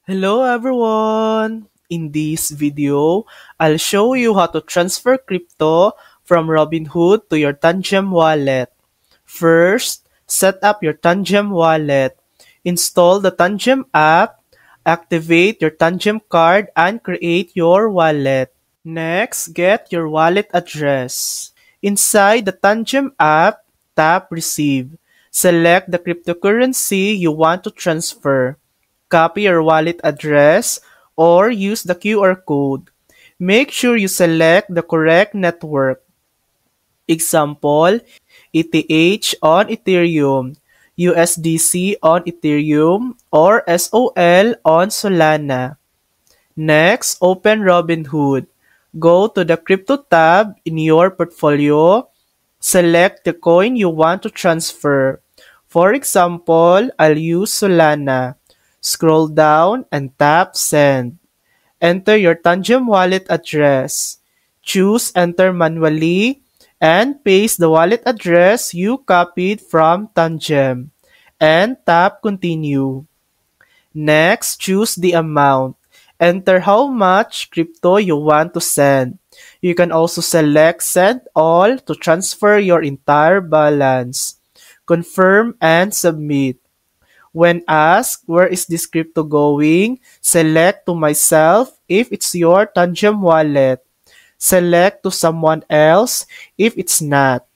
Hello everyone! In this video, I'll show you how to transfer crypto from Robinhood to your Tangem wallet. First, set up your Tangem wallet. Install the Tangem app, activate your Tangem card, and create your wallet. Next, get your wallet address. Inside the Tangem app, tap Receive. Select the cryptocurrency you want to transfer. Copy your wallet address or use the QR code. Make sure you select the correct network. Example, ETH on Ethereum, USDC on Ethereum, or SOL on Solana. Next, open Robinhood. Go to the Crypto tab in your portfolio. Select the coin you want to transfer. For example, I'll use Solana. Scroll down and tap Send. Enter your Tangem wallet address. Choose Enter manually and paste the wallet address you copied from Tangem and tap Continue. Next, choose the amount. Enter how much crypto you want to send. You can also select Send All to transfer your entire balance. Confirm and submit. When asked, where is this crypto going? Select to myself if it's your Tangem wallet. Select to someone else if it's not.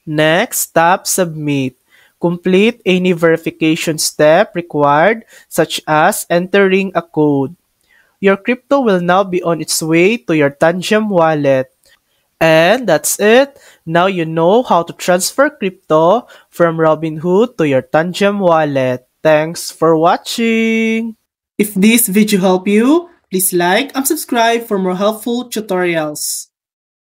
Next, tap Submit. Complete any verification step required, such as entering a code. Your crypto will now be on its way to your Tangem wallet. And that's it. Now you know how to transfer crypto from Robinhood to your Tangem wallet. Thanks for watching. If this video helped you, please like and subscribe for more helpful tutorials.